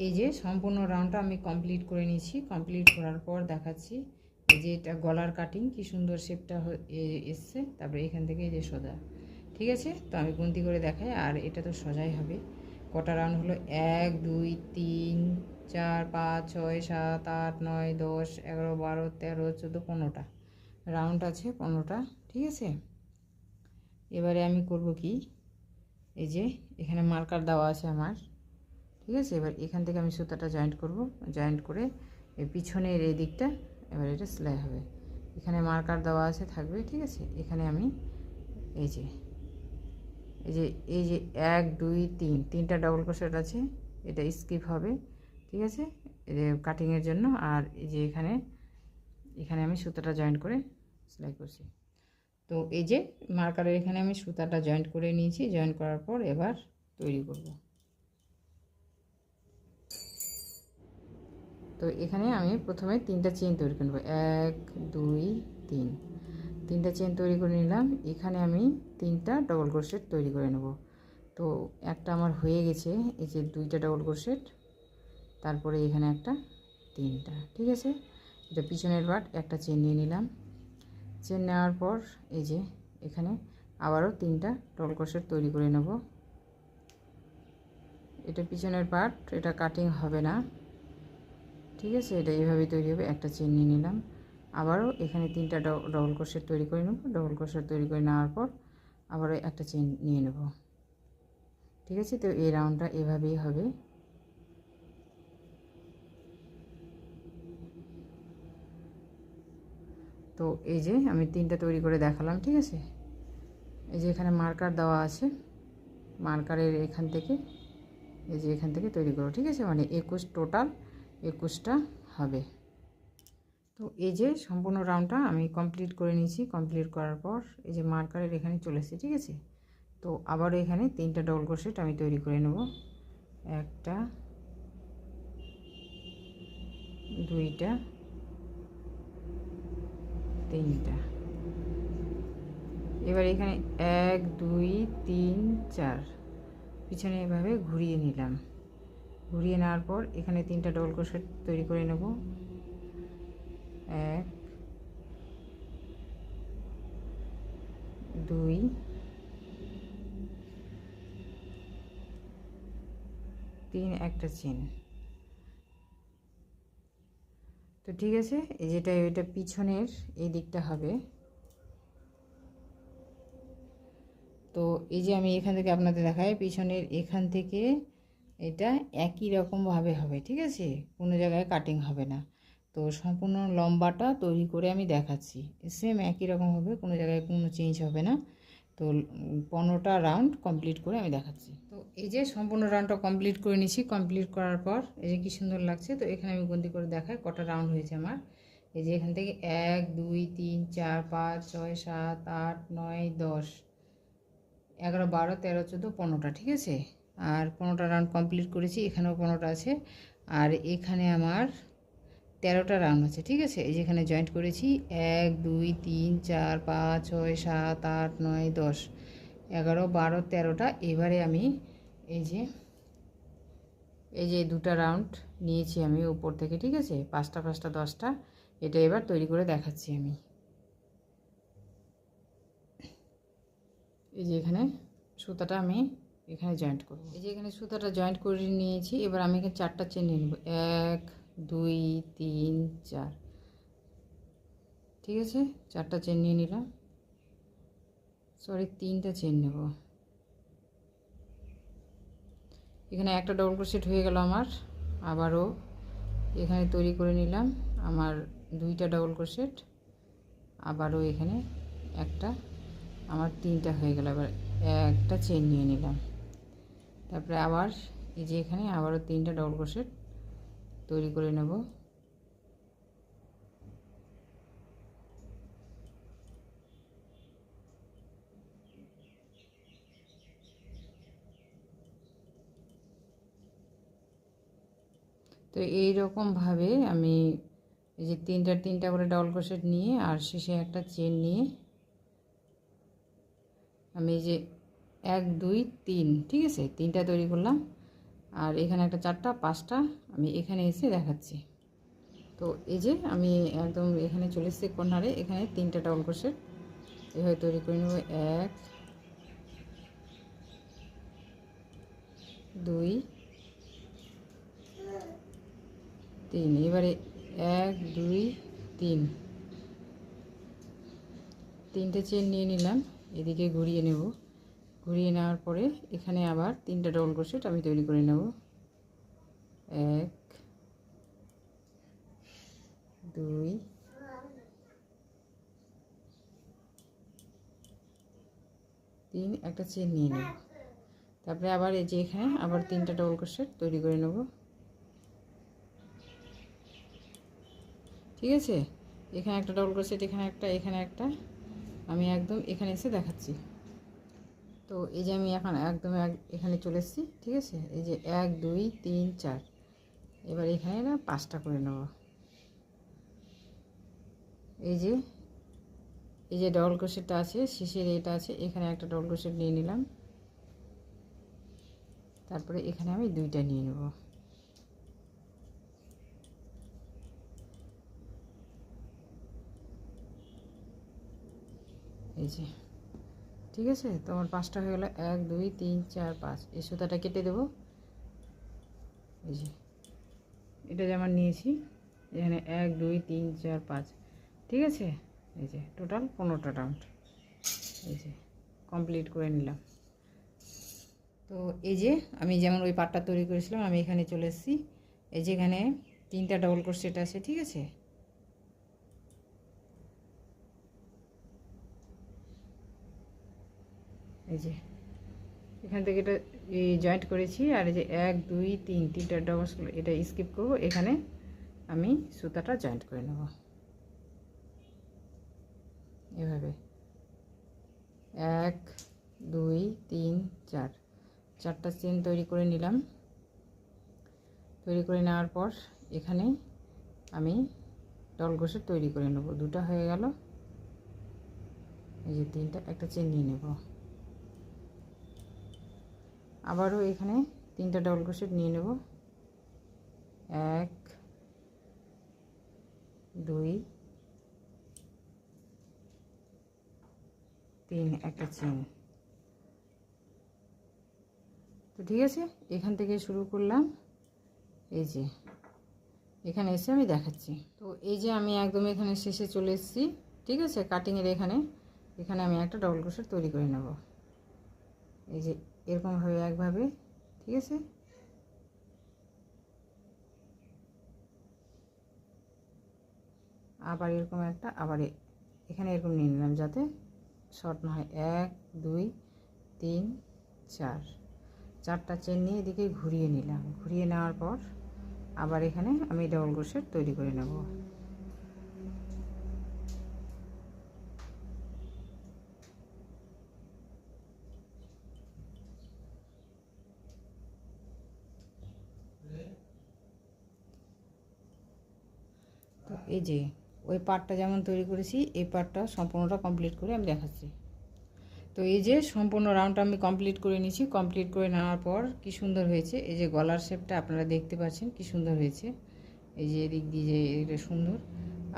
এই যে সম্পূর্ণ রাউন্ডটা আমি কমপ্লিট করে নিয়েছি। কমপ্লিট করার পর দেখাচ্ছি এই যে এটা গলার কাটিং কি সুন্দর শেপটা এসছে। তারপরে এখান থেকে এই যে সোজা, ঠিক আছে। তো আমি গুনতি করে দেখাই, আর এটা তো সোজাই হবে। কটা রাউন্ড হলো? 1 2 3 4 5 6 7 8 9 10 11 12 13 14 15টা রাউন্ড আছে, 15টা, ঠিক আছে। এবারে আমি করব কি, এই যে এখানে মার্কার দেওয়া আছে আমার, ঠিক আছে। এবার এখান থেকে আমি সুতাটা জয়েন্ট করব, জয়েন্ট করে এই পিছনের এই দিকটা এবার এটা সেলাই হবে। এখানে মার্কার দেওয়া আছে থাকবে, ঠিক আছে। এখানে আমি এই যে 1 2 3 তিনটা ডবল ক্রোশেট আছে, এটা স্কিপ হবে, ঠিক আছে, কাটিংয়ের জন্য। আর এই যে এখানে আমি সুতাটা জয়েন্ট করে সেলাই করছি। তো এই যে মার্কারের এখানে আমি সুতাটা জয়েন্ট করে নিয়েছি। জয়েন্ট করার পর এবার তৈরি করব। তো এখানে আমি প্রথমে 3টা চেইন তৈরি করব। 1 2 3 3টা চেইন তৈরি করে নিলাম। এখানে আমি 3টা ডবল ক্রোশেট তৈরি করে নেব। তো একটা আমার হয়ে গেছে, এই যে 2টা ডবল ক্রোশেট, তারপরে এখানে একটা 3টা, ঠিক আছে। এটা পিছনের পার্ট, একটা চেইন নিয়ে নিলাম। চেন নেওয়ার পর এই যে এখানে আবারও 3টা ডবল ক্রোশেট তৈরি করে নেব। এটা পিছনের পার্ট, এটা কাটিং হবে না, ঠিক আছে। এটা এইভাবেই তৈরি হবে। একটা চেন নিয়ে নিলাম, আবারও এখানে 3টা ডবল ক্রোশেট তৈরি করে নেব। ডবল ক্রোশেট তৈরি করে নেওয়ার পর আবারও একটা চেন নিয়ে নেব, ঠিক আছে। তো এই রাউন্ডটা এভাবেই হবে। তো এই যে আমি 3টা তৈরি করে দেখালাম, ঠিক আছে। এই যে এখানে মার্কার দেওয়া আছে, মার্কারের এখান থেকে এই যে এখান থেকে তৈরি করো, ঠিক আছে। মানে 21 টোটাল 21টা হবে। তো এই যে সম্পূর্ণ রাউন্ডটা আমি কমপ্লিট করে নিয়েছি। কমপ্লিট করার পর এই যে মার্কারের এখানে চলে এসেছে, ঠিক আছে। তো আবারও এখানে 3টা ডবল ক্রোশেট আমি তৈরি করে নেব। একটা, 2টা, 3টা। এবার এখানে 1 2 3 4 পিছনে এভাবে ঘুরিয়ে নিলাম। ঘুরিয়ে নেওয়ার পর এখানে 3টা ডবল ক্রোশেট তৈরি করে নেব। 1 2 3, একটা চেন। তো ঠিক আছে, এই যেটা এটা পিছনের এই দিকটা হবে। তো এই যে আমি এখান থেকে আপনাদের দেখাই, পিছনের এখান থেকে এটা একই রকমভাবে হবে, ঠিক আছে। কোনো জায়গায় কাটিং হবে না। তো সম্পূর্ণ লম্বাটা তৈরি করে আমি দেখাচ্ছি, সেম একই রকম হবে, কোনো জায়গায় কোনো চেঞ্জ হবে না। তো 15টা রাউন্ড কমপ্লিট করে আমি দেখাচ্ছি। তো এই যে সম্পূর্ণ রাউন্ডটা কমপ্লিট করে নিয়েছি। কমপ্লিট করার পর এই যে কী সুন্দর লাগছে। তো এখানে আমি গন্তি করে দেখাই কটা রাউন্ড হয়েছে আমার। এই যে এখান থেকে 1 2 3 4 5 6 7 8 9 10 11 12 13 14 15টা, ঠিক আছে। আর 15টা রাউন্ড কমপ্লিট করেছি। এখানেও 15টা আছে, আর এখানে আমার 13টা রাউন্ড আছে, ঠিক আছে। এই যে এখানে জয়েন্ট করেছি 1 2 3 4 5 6 7 8 9 10 11 12 13টা। এবারে আমি এই যে 2টা রাউন্ড নিয়েছি আমি উপর থেকে, ঠিক আছে। 5টা 5টা 10টা, এটা এবার তৈরি করে দেখাচ্ছি আমি। এই যে এখানে সুতাটা আমি এখানে জয়েন্ট করব। এই যে এখানে সুতাটা জয়েন্ট করে নিয়েছি। এবার আমি এখানে 4টা চেন নিয়ে নেব। 1 2 3 4, ঠিক আছে। 4টা চেন নিয়ে নিলাম, সরি 3টা চেন নেব। এখানে একটা ডবল ক্রোশেট হয়ে গেল আমার। আবারও এখানে তৈরি করে নিলাম আমার 2টা ডবল ক্রোশেট। আবারও এখানে একটা, আমার 3টা হয়ে গেল। এবার একটা চেন নিয়ে নিলাম। তারপরে আবার এই যে এখানে আবারও 3টা ডবল ক্রোশেট তৈরি করে নেব। তো এই রকমভাবে আমি এই যে 3টা করে ডবল ক্রোশেট নিয়ে আর শেষে একটা চেন নিয়ে আমি এই যে 1 2 3, ঠিক আছে, 3টা তৈরি করলাম। আর এখানে একটা 4টা 5টা আমি এখানে এসে দেখাচ্ছি। তো এই যে আমি একদম এখানে চলে এসেছি কর্নারে, এখানে 3টা ডাবল ক্রোশেট এভাবে তৈরি করে নেব। 1 2 3, এবারে 1 2 3, 3টে চেন নিয়ে নিলাম, এদিকে ঘুরিয়ে নেব। ঘুরিয়ে নেওয়ার পরে এখানে আবার 3টা ডাবল ক্রোশেট আমি তৈরি করে নেব। 1 2 3, একটা চেন নিয়ে নেব। তারপরে আবার এই যে এখানে আবার 3টা ডাবল ক্রোশেট তৈরি করে নেব। ঠিক আছে, এখানে একটা ডাবল ক্রোশেট, এখানে একটা, আমি একদম এখানে এসে দেখাচ্ছি। তো এই যে আমি এখন একদম এখানে চলে এসেছি। ঠিক আছে, এই যে 1 2 3 4, এবার এখানে না 5টা করে নেব। এই যে ডাবল ক্রোশেটটা আছে, শেষের এটা আছে, এখানে একটা ডাবল ক্রোশেট নিয়ে নিলাম। তারপরে এখানে আমি 2টা নিয়ে নেব। এই যে ঠিক আছে, তো আমার 5টা হয়ে গেল। 1 2 3 4 5, এই সুতাটা কেটে দেব। এই যে এটা যেমন নিয়েছি, এখানে 1 2 3 4 5, ঠিক আছে। এই যে টোটাল 15টা রাউন্ড এই যে কমপ্লিট করে নিলাম। তো এই যে আমি যেমন ওই পাটটা তৈরি করেছিলাম, আমি এখানে চলে এসেছি। এই যে এখানে 3টা ডাবল ক্রোশেট আছে। ঠিক আছে, এই যে এখান থেকে এটা জয়েন্ট করেছি। আর এই যে 1 2 3, 3টা ডাবল, এটা স্কিপ করব, এখানে আমি সুতাটা জয়েন্ট করে নেব এভাবে। 1 2 3 4, 4টা চেন তৈরি করে নিলাম। তৈরি করে নেওয়ার পর এখানে আমি ডাবল ক্রোশেট তৈরি করে নেব। 2টা হয়ে গেল। এই যে 3টা, একটা চেন নিয়ে নেব। আবারও এখানে 3টা ডাবল ক্রোশেট নিয়ে নেব। 1 2 3, একটা চেন। তো ঠিক আছে, এখান থেকে শুরু করলাম। এই যে এখানে এসে আমি দেখাচ্ছি। তো এই যে আমি একদম এখানে শেষে চলে এসেছি। ঠিক আছে, কাটিংয়ের এখানে আমি একটা ডাবল ক্রোশেট তৈরি করে নেব। এই যে এরকমভাবে একভাবে। ঠিক আছে, আবার এরকম একটা, আবার এখানে এরকম নিয়ে নিলাম যাতে শর্ট না হয়। 1 2 3 4, 4টা চেন নিয়ে এদিকে ঘুরিয়ে নিলাম। ঘুরিয়ে নেওয়ার পর আবার এখানে আমি ডাবল ক্রোশেট তৈরি করে নেব। তো এই যে ওই পার্টটা যেমন তৈরি করেছি, এই পার্টটা সম্পূর্ণটা কমপ্লিট করে আমি দেখাচ্ছি। তো এই যে সম্পূর্ণ রাউন্ডটা আমি কমপ্লিট করে নিয়েছি। কমপ্লিট করে নেওয়ার পর কি সুন্দর হয়েছে। এই যে গলার শেপটা আপনারা দেখতে পাচ্ছেন কি সুন্দর হয়েছে। এই যে এদিক দিয়ে যে এটা সুন্দর,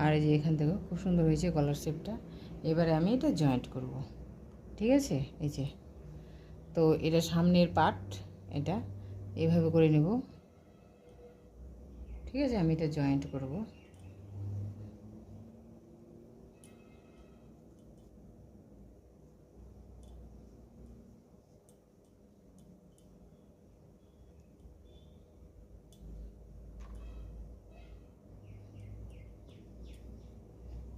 আর এই যে এখান থেকেও খুব সুন্দর হয়েছে গলার শেপটা। এবারে আমি এটা জয়েন্ট করব। ঠিক আছে, এই যে তো এটা সামনের পার্ট, এটা এইভাবে করে নেব। ঠিক আছে, আমি এটা জয়েন্ট করব।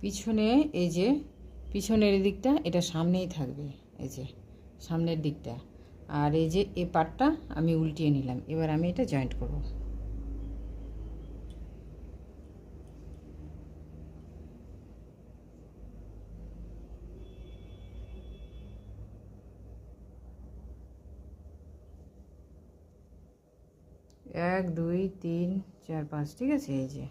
'পিছনে এই যে পিছনের দিকটা এটা সামনেই থাকবে, এই যে সামনের দিকটা। আর এই যে এই পার্টটা আমি উল্টিয়ে নিলাম। এবার আমি এটা জয়েন্ট করব। এক দুই তিন চার পাঁচ, ঠিক আছে। এই যে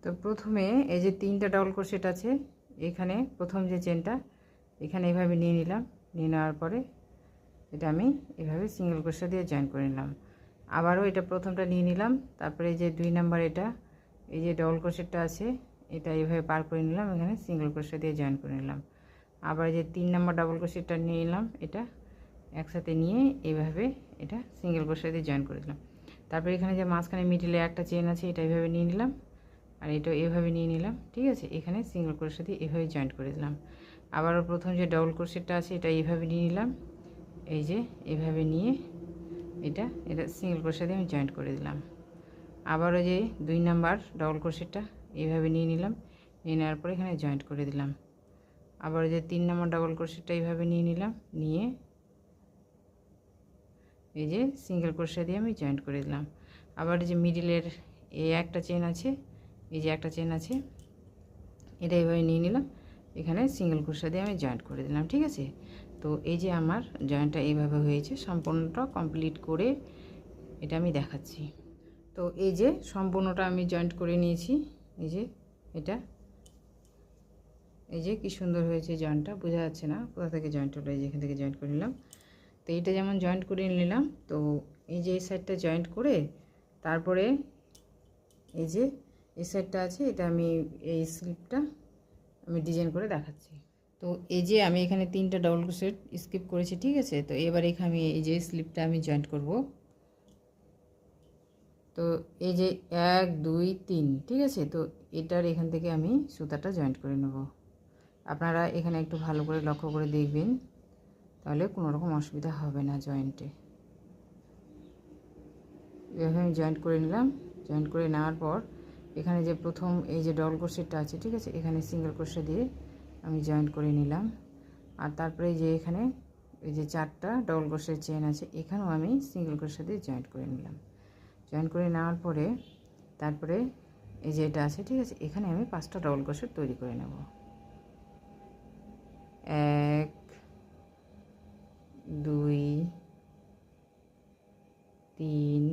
তো প্রথমে এই যে 3টা ডাবল ক্রোশেট আছে, এখানে প্রথম যে চেনটা এখানে এইভাবে নিয়ে নিলাম, নিয়ে নেওয়ার পরে এটা আমি এভাবে সিঙ্গেল ক্রোশেট দিয়ে জয়েন করে নিলাম। আবারও এটা প্রথমটা নিয়ে নিলাম, তারপরে এই যে 2 নাম্বার এটা এই যে ডাবল ক্রোশেটটা আছে এটা এইভাবে পার করে নিলাম, এখানে সিঙ্গেল ক্রোশেট দিয়ে জয়েন করে নিলাম। আবার যে 3 নাম্বার ডাবল ক্রোশেটটা নিয়ে নিলাম, এটা একসাথে নিয়ে এইভাবে এটা সিঙ্গেল ক্রোশেট দিয়ে জয়েন করে দিলাম। তারপরে এখানে যে মাঝখানে মিডিলে একটা চেন আছে এটা এইভাবে নিয়ে নিলাম, আর এটা এভাবে নিয়ে নিলাম, ঠিক আছে। এখানে সিঙ্গেল ক্রোশেট দিয়ে এভাবে জয়েন করে দিলাম। আবারও প্রথম যে ডাবল ক্রোশেটটা আছে এটা এইভাবে নিয়ে নিলাম, এই যে এভাবে নিয়ে এটা সিঙ্গেল ক্রোশেট দিয়ে আমি জয়েন করে দিলাম। আবারও যে 2 নাম্বার ডাবল ক্রোশেটটা এইভাবে নিয়ে নিলাম, নিয়ে নেওয়ার পরে এখানে জয়েন্ট করে দিলাম। আবার যে 3 নাম্বার ডাবল ক্রোশেটটা এইভাবে নিয়ে নিলাম, নিয়ে এই যে সিঙ্গেল ক্রোশেট দিয়ে আমি জয়েন্ট করে দিলাম। আবার যে মিডিলের এই একটা চেন আছে, এই যে একটা চেন আছে এটা এইভাবে নিয়ে নিলাম, এখানে সিঙ্গেল ক্রোশেট দিয়ে আমি জয়েন্ট করে দিলাম, ঠিক আছে। তো এই যে আমার জয়েন্টটা এইভাবে হয়েছে, সম্পূর্ণটা কমপ্লিট করে এটা আমি দেখাচ্ছি। তো এই যে সম্পূর্ণটা আমি জয়েন্ট করে নিয়েছি, এই যে এটা এই যে কি সুন্দর হয়েছে জয়েন্টটা, বোঝা যাচ্ছে না কোথা থেকে জয়েন্ট হলো, এই যে এখান থেকে জয়েন্ট করে নিলাম। তো এইটা যেমন জয়েন্ট করে নিলাম, তো এই যে এই সাইডটা জয়েন্ট করে তারপরে এই যে এই সাইডটা আছে এটা আমি এই স্লিপটা আমি ডিজাইন করে দেখাচ্ছি। তো এই যে আমি এখানে 3টা ডাবল ক্রোশেট স্কিপ করেছি, ঠিক আছে। তো এবার এখানে আমি এই যে স্লিপটা আমি জয়েন্ট করব। তো এই যে 1 2 3, ঠিক আছে। তো এটার এখান থেকে আমি সুতাটা জয়েন্ট করে নেব। আপনারা এখানে একটু ভালো করে লক্ষ্য করে দেখবেন, তাহলে কোনো রকম অসুবিধা হবে না জয়েন্টে। এভাবে আমি জয়েন্ট করে নিলাম। জয়েন্ট করে নেওয়ার পর এখানে যে প্রথম এই যে ডাবল ক্রোশেটটা আছে, ঠিক আছে, এখানে সিঙ্গেল ক্রোশেট দিয়ে আমি জয়েন্ট করে নিলাম। আর তারপরে যে এখানে এই যে 4টা ডাবল ক্রোশেট চেন আছে, এখানেও আমি সিঙ্গেল ক্রোশেট দিয়ে জয়েন্ট করে নিলাম। জয়েন করে নেওয়ার পরে তারপরে এই যে এটা আছে, ঠিক আছে, এখানে আমি 5টা ডাবল ক্রোশেট তৈরি করে নেব। 1 2 3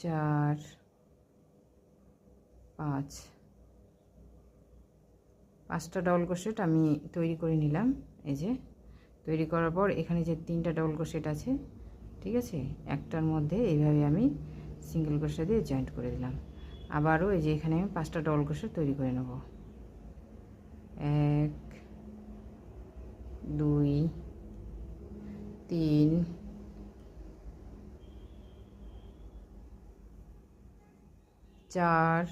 4 5, 5টা ডাবল ক্রোশেট আমি তৈরি করে নিলাম। এই যে তৈরি করার পর এখানে যে 3টা ডাবল ক্রোশেট আছে, ঠিক আছে, একটার মধ্যে এইভাবে আমি সিঙ্গেল ক্রোশেট দিয়ে জয়েন্ট করে দিলাম। আবারও এই যে এখানে আমি 5টা ডাবল ক্রোশেট তৈরি করে নেব। 1 2 3 4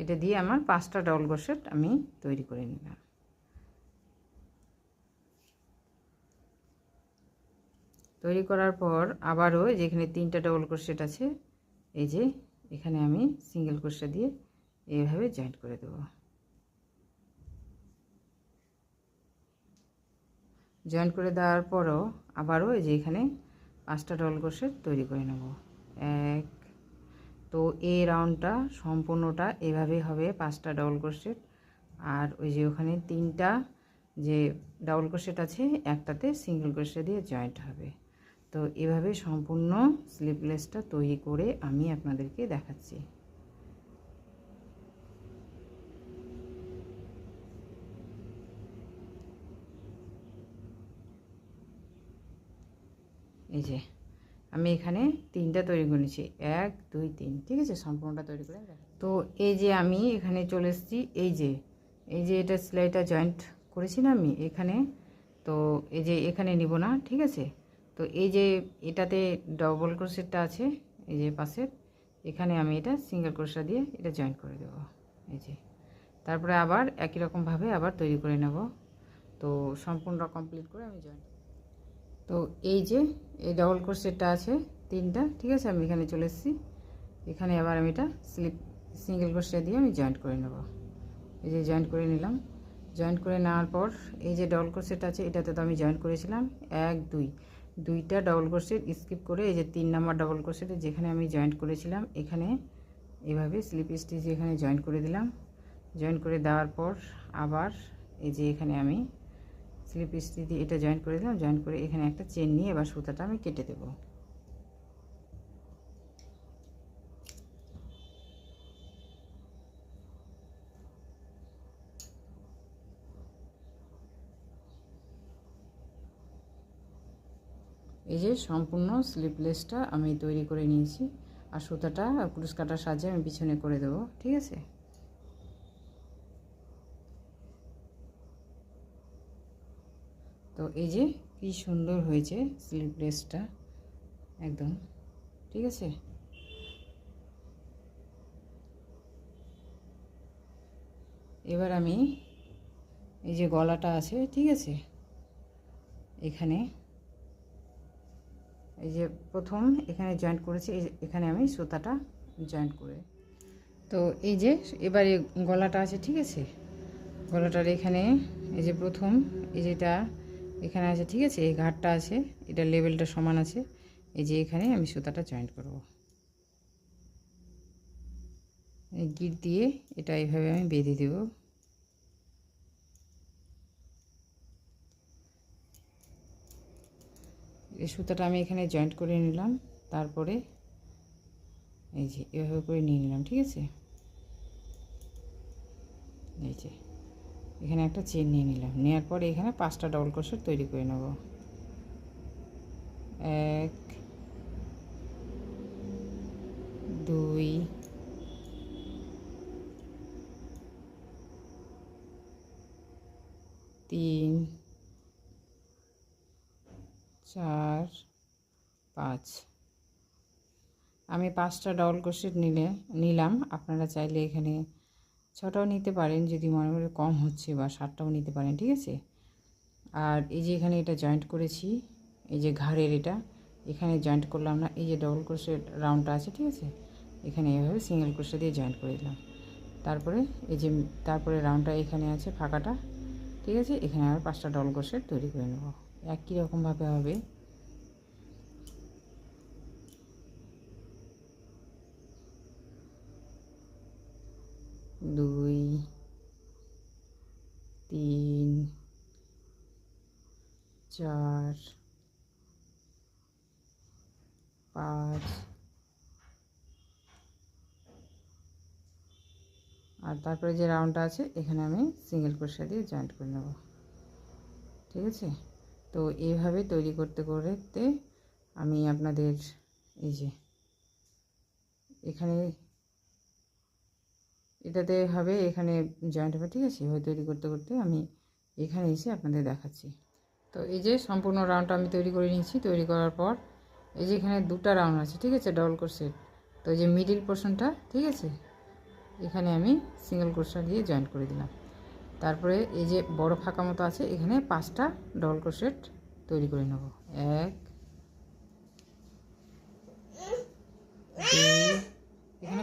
এটা দিয়ে আমার 5টা ডাবল ক্রোশেট আমি তৈরি করে নিলাম। তৈরি করার পর আবারও যেখানে 3টা ডাবল ক্রোশেট আছে, এই যে এখানে আমি সিঙ্গেল ক্রোশেট দিয়ে এইভাবে জয়েন্ট করে দেব। জয়েন্ট করে দেওয়ার পরও আবারও এই যে এখানে 5টা ডাবল ক্রোশেট তৈরি করে নেব। 1, তো এই রাউন্ডটা সম্পূর্ণটা এভাবেই হবে, 5টা ডাবল ক্রোশেট। আর ওই যে ওখানে 3টা যে ডাবল ক্রোশেট আছে একটাতে সিঙ্গেল ক্রোশেট দিয়ে জয়েন্ট হবে। তো এভাবে সম্পূর্ণ স্লিভলেসটা তৈরি করে আমি আপনাদেরকে দেখাচ্ছি। এই যে আমি এখানে 3টা তৈরি করেছি, 1 2 3, ঠিক আছে, সম্পূর্ণটা তৈরি করে। তো এই যে আমি এখানে চলে এসেছি, এই যে এটা সেলাইটা জয়েন্ট করেছি না আমি এখানে, তো এই যে এখানে নিব না, ঠিক আছে। তো এই যে এটাতে ডাবল ক্রোশেটটা আছে এই যে পাশে, এখানে আমি এটা সিঙ্গেল ক্রোশেট দিয়ে এটা জয়েন্ট করে দেব। এই যে তারপরে আবার একই রকমভাবে আবার তৈরি করে নেব। তো সম্পূর্ণ কমপ্লিট করে আমি জয়েন্ট, তো এই যে এই ডাবল ক্রোশেটটা আছে 3টা, ঠিক আছে, আমি এখানে চলে এসেছি। এখানে আবার আমি এটা সিঙ্গেল ক্রোশেট দিয়ে আমি জয়েন্ট করে নেব। এই যে জয়েন্ট করে নিলাম। জয়েন্ট করে নেওয়ার পর এই যে ডাবল ক্রোশেট আছে এটাতে তো আমি জয়েন্ট করেছিলাম 1 2, 2টা ডাবল ক্রোশেট স্কিপ করে এই যে 3 নাম্বার ডাবল ক্রোশেটে যেখানে আমি জয়েন্ট করেছিলাম এখানে এইভাবে স্লিপ স্টিচ এখানে জয়েন্ট করে দিলাম। জয়েন্ট করে দেওয়ার পর আবার এই যে এখানে আমি স্লিপ স্টিচ দিয়ে এটা জয়েন্ট করে দিলাম। জয়েন্ট করে এখানে একটা চেন নিয়ে এবার সুতাটা আমি কেটে দেবো। এই যে সম্পূর্ণ স্লিপলেসটা আমি তৈরি করে নিয়েছি, আর সুতাটা ক্রুশ কাটার সাহায্যে আমি পিছনে করে দেবো। ঠিক আছে, তো এই যে কি সুন্দর হয়েছে স্লিপলেসটা একদম। ঠিক আছে, এবার আমি এই যে গলাটা আছে, ঠিক আছে, এখানে এই যে প্রথম এখানে জয়েন্ট করেছি, এখানে আমি সুতাটা জয়েন্ট করে, তো এই যে এবারে গলাটা আছে, ঠিক আছে, গলাটার এখানে এই যে প্রথম এই যেটা এখানে আছে, ঠিক আছে, এই ঘাটটা আছে, এটা লেভেলটা সমান আছে, এই যে এখানে আমি সুতাটা জয়েন্ট করব, এই গিট দিয়ে এটা এইভাবে আমি বেঁধে দেব। এই সুতাটা আমি এখানে জয়েন্ট করে নিলাম, তারপরে এই যে এভাবে করে নিয়ে নিলাম। ঠিক আছে, এই যে এখানে একটা চেন নিয়ে নিলাম, নেওয়ার পরে এখানে 5টা ডবল ক্রোশেট তৈরি করে নেব। 1 2 3 4 5। আমি 5টা ডবল ক্রোশেট নিলাম। আপনারা চাইলে এখানে 6টাও নিতে পারেন, যদি মনে করে কম হচ্ছে, বা 7টাও নিতে পারেন। ঠিক আছে, আর এই যে এখানে এটা জয়েন্ট করেছি, এই যে ঘাড়ের এটা এখানে জয়েন্ট করলাম না, এই যে ডবল ক্রোশেট রাউন্ডটা আছে, ঠিক আছে, এখানে এভাবে সিঙ্গেল ক্রোশেট দিয়ে জয়েন্ট করে দিলাম। তারপরে এই যে তারপরে রাউন্ডটা এখানে আছে ফাঁকাটা, ঠিক আছে, এখানে আবার 5টা ডবল ক্রোশেট তৈরি করে নেব। একই রকমভাবে হবে। দুই 3 4 5, আর তারপরে যে রাউন্ডটা আছে এখানে আমি সিঙ্গেল ক্রোশেট দিয়ে জয়েন্ট করে নেব। ঠিক আছে, তো এইভাবে তৈরি করতে করতে আমি আপনাদের এই যে এখানে এটাতে হবে, এখানে জয়েন্ট হবে। ঠিক আছে, এভাবে তৈরি করতে করতে আমি এখানে এসে আপনাদের দেখাচ্ছি। তো এই যে সম্পূর্ণ রাউন্ডটা আমি তৈরি করে নিয়েছি। তৈরি করার পর এই যে এখানে 2টা রাউন্ড আছে, ঠিক আছে, ডবল ক্রোশেট। তো এই যে মিডিল পোর্শনটা, ঠিক আছে, এখানে আমি সিঙ্গেল ক্রোশেট দিয়ে জয়েন্ট করে দিলাম। তারপরে এই যে বড় ফাঁকা মতো আছে, এখানে 5টা ডবল ক্রোশেট তৈরি করে নেব। 1 2, এখানে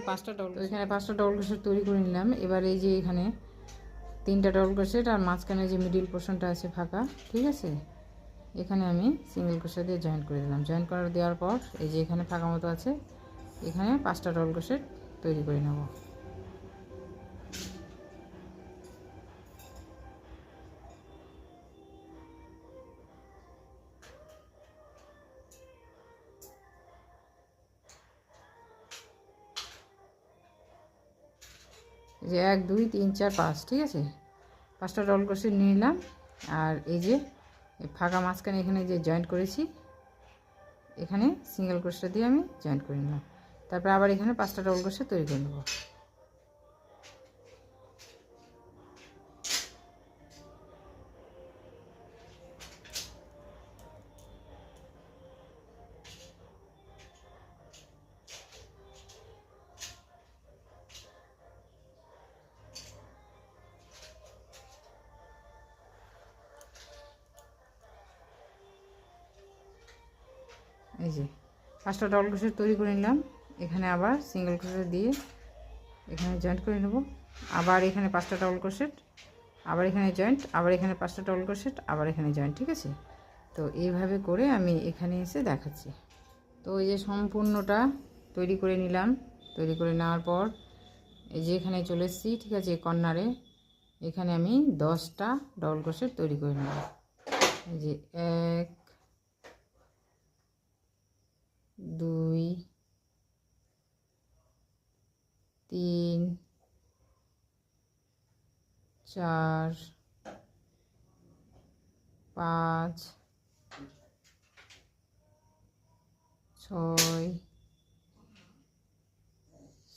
5টা ডবল ক্রোশেট তৈরি করে নিলাম। এবার এই যে এখানে 3টা ডবল ক্রোশেট, আর মাঝখানে যে মিডিল পোর্শনটা আছে ফাঁকা, ঠিক আছে, এখানে আমি সিঙ্গেল ক্রোশেট দিয়ে জয়েন্ট করে দিলাম। জয়েন্ট করে দেওয়ার পর এই যে এখানে ফাঁকা মতো আছে, এখানে 5টা ডবল ক্রোশেট তৈরি করে নেব। এই যে 1 2 3 4 5, ঠিক আছে, 5টা ডবল ক্রোশেট নিয়ে নিলাম। আর এই যে ফাঁকা মাঝখানে এখানে যে জয়েন্ট করেছি, এখানে সিঙ্গেল ক্রোশেট দিয়ে আমি জয়েন্ট করে নিলাম। তারপর আবার এখানে 5টা ডবল ক্রোশেট তৈরি করে নেব। এই যে 5টা ডবল ক্রোশেট তৈরি করে নিলাম। এখানে আবার সিঙ্গেল ক্রোশেট দিয়ে এখানে জয়েন্ট করে নেব। আবার এখানে 5টা ডবল ক্রোশেট, আবার এখানে জয়েন্ট, আবার এখানে 5টা ডবল ক্রোশেট, আবার এখানে জয়েন্ট। ঠিক আছে, তো এইভাবে করে আমি এখানে এসে দেখাচ্ছি। তো এই যে সম্পূর্ণটা তৈরি করে নিলাম। তৈরি করে নেওয়ার পর এই যে এখানে চলে এসেছি, ঠিক আছে, কর্নারে এখানে আমি 10টা ডবল ক্রোশেট তৈরি করে নেব। এই যে 1 2 3 4 5 6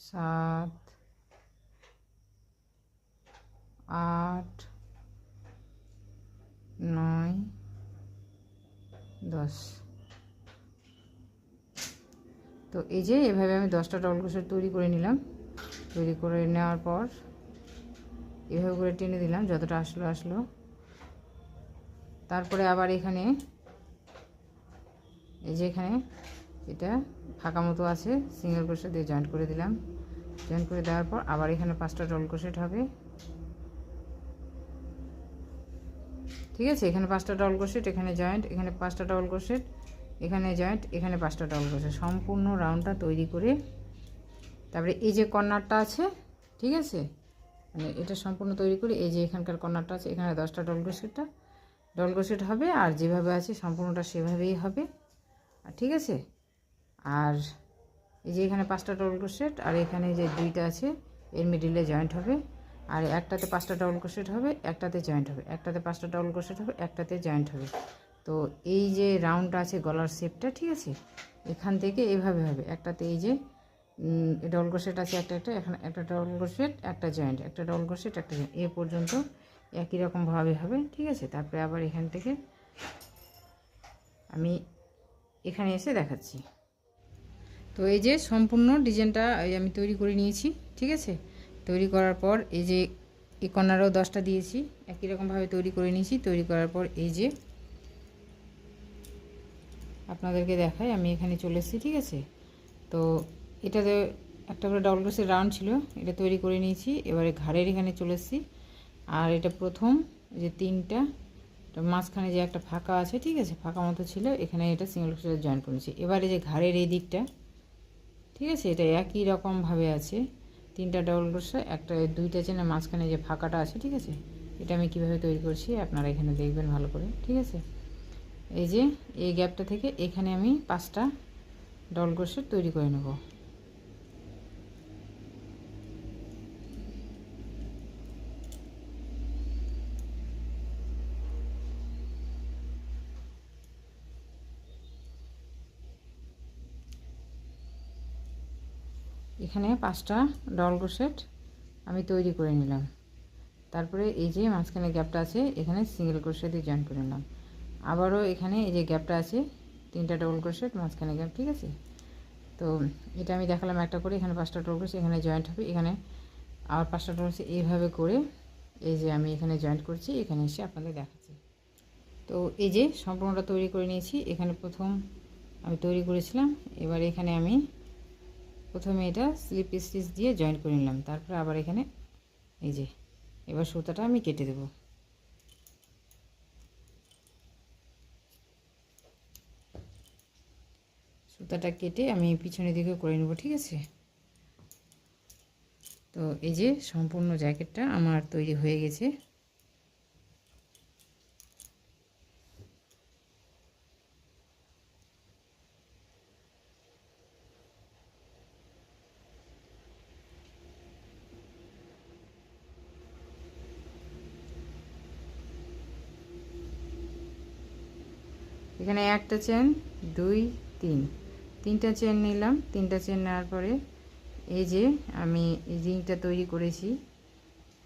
7 8 9 10। তো এই যে এভাবে আমি 10টা ডবল ক্রোশেট তৈরি করে নিলাম। তৈরি করে নেওয়ার পর এভাবে করে টেনে দিলাম, যতটা আসলো। তারপরে আবার এখানে এই যে এখানে এটা ফাঁকা মতো আছে, সিঙ্গেল ক্রোশেট দিয়ে জয়েন্ট করে দিলাম। জয়েন্ট করে দেওয়ার পর আবার এখানে 5টা ডবল ক্রোশেট হবে। ঠিক আছে, এখানে 5টা ডবল ক্রোশেট, এখানে জয়েন্ট, এখানে 5টা ডবল ক্রোশেট, এখানে জয়েন্ট, এখানে 5টা ডবল ক্রোশেট, সম্পূর্ণ রাউন্ডটা তৈরি করে তারপরে এই যে কর্নারটা আছে, ঠিক আছে, মানে এটা সম্পূর্ণ তৈরি করে এই যে এখানকার কর্নারটা আছে, এখানে 10টা ডবল ক্রোশেট হবে। আর যেভাবে আছে সম্পূর্ণটা সেভাবেই হবে। আর ঠিক আছে, আর এই যে এখানে 5টা ডবল ক্রোশেট, আর এখানে যে 2টা আছে এর মিডিলে জয়েন্ট হবে। আর একটাতে 5টা ডবল ক্রোশেট হবে, একটাতে জয়েন্ট হবে, একটাতে 5টা ডবল ক্রোশেট হবে, একটাতে জয়েন্ট হবে। তো এই যে রাউন্ডটা আছে গলার শেপটা, ঠিক আছে, এখান থেকে এভাবে হবে। একটাতে এই যে ডবল ক্রোশেট আছে একটা, এখানে একটা ডবল ক্রোশেট, একটা জয়েন্ট, একটা ডবল ক্রোশেট, একটা জয়েন্ট, এ পর্যন্ত একই রকমভাবে হবে। ঠিক আছে, তারপরে আবার এখান থেকে আমি এখানে এসে দেখাচ্ছি। তো এই যে সম্পূর্ণ ডিজাইনটা আমি তৈরি করে নিয়েছি। ঠিক আছে, তৈরি করার পর এই যে এই কর্নারও 10টা দিয়েছি, একই রকমভাবে তৈরি করে নিয়েছি। তৈরি করার পর এই যে আপনাদেরকে দেখাই, আমি এখানে চলে এসেছি। ঠিক আছে, তো এটাতে একটা করে ডবল ক্রোশেট রাউন্ড ছিল, এটা তৈরি করে নিয়েছি। এবারে ঘাড়ের এখানে চলে এসেছি। আর এটা প্রথম যে 3টা মাঝখানে যে একটা ফাঁকা আছে, ঠিক আছে, ফাঁকা মতো ছিল, এখানে এটা সিঙ্গেল ক্রোশেট জয়েন করেছি। এবারে যে ঘাড়ের এই দিকটা, ঠিক আছে, এটা একই রকমভাবে আছে, 3টা ডবল ক্রোশেট, একটা 2টা চেনের মাঝখানে যে ফাঁকাটা আছে। ঠিক আছে, এটা আমি কিভাবে তৈরি করছি আপনারা এখানে দেখবেন ভালো করে। ঠিক আছে, এই যে এই গ্যাপটা থেকে এখানে আমি 5টা ডবল ক্রোশেট তৈরি করে নেব। এখানে 5টা ডবল ক্রোশেট আমি তৈরি করে নিলাম। তারপরে এই যে মাঝখানে গ্যাপটা আছে, এখানে সিঙ্গেল ক্রোশেট দিয়ে জয়েন করে নিলাম। আবারও এখানে এই যে গ্যাপটা আছে, 3টা ডবল ক্রোশেট, মাঝখানে গ্যাপ। ঠিক আছে, তো এটা আমি দেখালাম একটা করে, এখানে 5টা ডবল ক্রোশেট, এখানে জয়েন্ট হবে, এখানে আবার 5টা ডবল ক্রোশেট, এইভাবে করে এই যে আমি এখানে জয়েন্ট করছি, এখানে এসে আপনাদের দেখাচ্ছি। তো এই যে সম্পূর্ণটা তৈরি করে নিয়েছি। এখানে প্রথম আমি তৈরি করেছিলাম, এবার এখানে আমি প্রথমে এটা স্লিপ স্টিচ দিয়ে জয়েন্ট করে নিলাম। তারপরে আবার এখানে এই যে এবার সুতাটা আমি কেটে দেব। সুতাটা কেটে আমি পিছনের দিকে করে নেব। ঠিক আছে, তো এই যে সম্পূর্ণ জ্যাকেটটা আমার তৈরি হয়ে গেছে। এখানে একটা চেন, 2 3, 3টা চেন নিলাম। 3টা চেন নেওয়ার পরে এই যে আমি এই রিংটা তৈরি করেছি,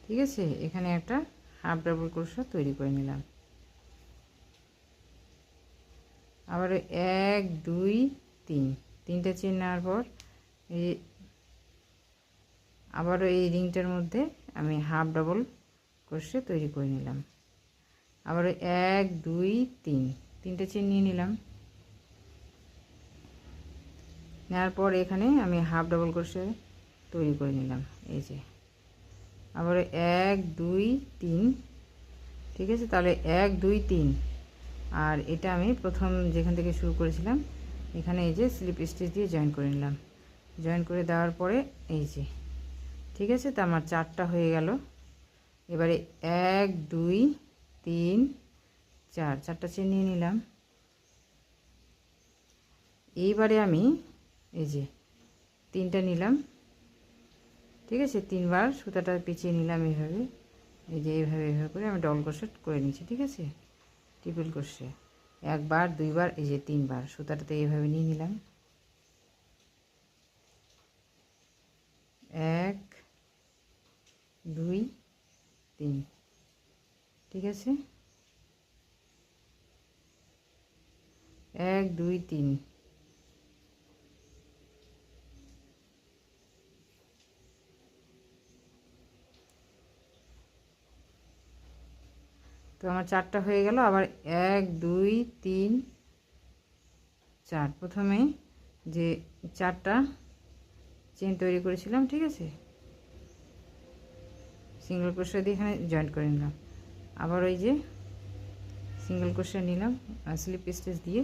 ঠিক আছে, এখানে একটা হাফ ডাবল ক্রোশেট তৈরি করে নিলাম। আবার 1 2 3, 3টা চেন নেওয়ার পর এই আবারও এই রিংটার মধ্যে আমি হাফ ডাবল ক্রোশেট তৈরি করে নিলাম। আবার 1 2 3, 3টে চেন নিয়ে নিলাম। নেওয়ার পর এখানে আমি হাফ ডাবল ক্রোশেট তৈরি করে নিলাম। এই যে আবার 1 2 3, ঠিক আছে, তাহলে 1 2 3। আর এটা আমি প্রথম যেখান থেকে শুরু করেছিলাম এখানে এই যে স্লিপ স্টিচ দিয়ে জয়েন করে নিলাম। জয়েন করে দেওয়ার পরে এই যে, ঠিক আছে, তো আমার 4টা হয়ে গেল। এবারে 1 2 3 চারটা চেন নিয়ে নিলাম। এইবারে আমি এই যে 3টা নিলাম, ঠিক আছে। 3বার সুতাটা পেঁচিয়ে নিলাম এইভাবে, এই যে এইভাবে করে আমি ডবল ক্রোশেট করে নিচ্ছি, ঠিক আছে। ট্রিপল ক্রোশেট 1বার 2বার এই যে 3বার সুতাটাতে এইভাবে নিয়ে নিলাম। 1 2 3, ঠিক আছে। 1 2 3। তো আমার 4টা হয়ে গেল। আবার 1 2 3 4, প্রথমে যে 4টা চেন তৈরি করেছিলাম, ঠিক আছে, সিঙ্গেল ক্রোশেট দিয়ে এখানে জয়েন্ট করে নিলাম। আবার ওই যে সিঙ্গেল ক্রোশেট নিলাম স্লিপ স্টিচ দিয়ে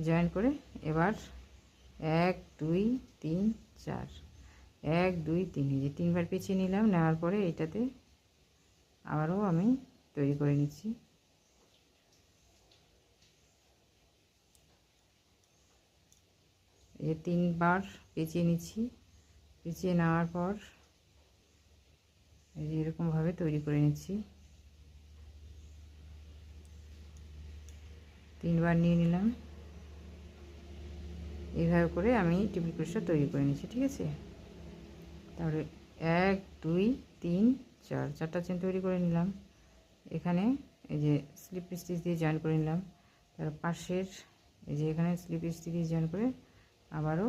জয়েন করে, এবার 1 2 3 4, 1 2 3 এই যে 3বার পেঁচিয়ে নিলাম। নেওয়ার পরে এইটাতে আবারও আমি তৈরি করে নিচ্ছি। এই যে 3বার পেঁচিয়ে নিচ্ছি। পেঁচিয়ে নেওয়ার পর এই যে এরকমভাবে তৈরি করে নিচ্ছি। 3বার নিয়ে নিলাম, এইভাবে করে আমি ট্রিপল ক্রোশেট তৈরি করে নিচ্ছি, ঠিক আছে। তারপরে 1 2 3 4, 4টা চেন তৈরি করে নিলাম। এখানে এই যে স্লিপ স্টিচ দিয়ে জয়েন করে নিলাম। তার পাশের এই যে এখানে স্লিপ স্টিচ দিয়ে জয়েন করে আবারও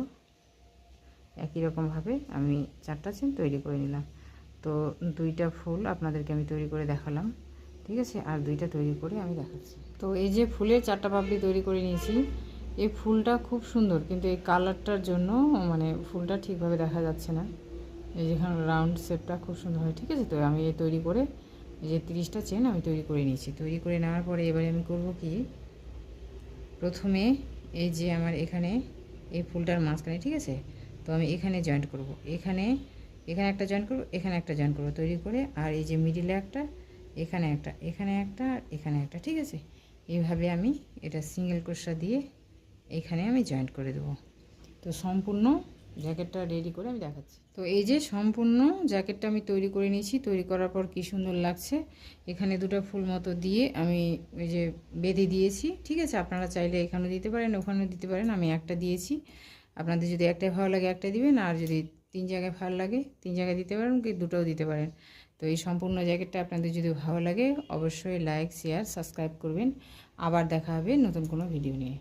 একই রকমভাবে আমি 4টা চেন তৈরি করে নিলাম। তো 2টা ফুল আপনাদেরকে আমি তৈরি করে দেখালাম, ঠিক আছে। আর 2টা তৈরি করে আমি দেখাচ্ছি। তো এই যে ফুলের 4টা পাপড়ি তৈরি করে নিয়েছি। এই ফুলটা খুব সুন্দর, কিন্তু এই কালারটার জন্য মানে ফুলটা ঠিকভাবে দেখা যাচ্ছে না। এই যেখানে রাউন্ড শেপটা খুব সুন্দর হয়, ঠিক আছে। তো আমি এই তৈরি করে এই যে 30টা চেন আমি তৈরি করে নিয়েছি। তৈরি করে নেওয়ার পরে এবারে আমি করব কি, প্রথমে এই যে আমার এখানে এই ফুলটার মাঝখানে, ঠিক আছে, তো আমি এখানে জয়েন্ট করব। এখানে একটা জয়েন্ট করব, এখানে একটা জয়েন্ট করব তৈরি করে, আর এই যে মিডিলে একটা, এখানে একটা, এখানে একটা, আর এখানে একটা, ঠিক আছে। এইভাবে আমি এটা সিঙ্গেল ক্রোশেট দিয়ে এখানে আমি জয়েন্ট করে দেব। তো সম্পূর্ণ জ্যাকেটটা রেডি করে আমি দেখাচ্ছি। তো এই যে সম্পূর্ণ জ্যাকেটটা আমি তৈরি করে নিয়েছি। তৈরি করার পর কি সুন্দর লাগছে। এখানে 2টা ফুল মতো দিয়ে আমি ওই যে বেঁধে দিয়েছি, ঠিক আছে। আপনারা চাইলে এখানেও দিতে পারেন, ওখানেও দিতে পারেন। আমি একটা দিয়েছি, আপনাদের যদি একটাই ভালো লাগে একটা দিবেন, আর যদি 3 জায়গায় ভালো লাগে 3 জায়গায় দিতে পারেন, কি 2টাও দিতে পারেন। তো এই সম্পূর্ণ জ্যাকেটটা আপনাদের যদি ভালো লাগে অবশ্যই লাইক শেয়ার সাবস্ক্রাইব করবেন। আবার দেখা হবে নতুন কোনো ভিডিও নিয়ে।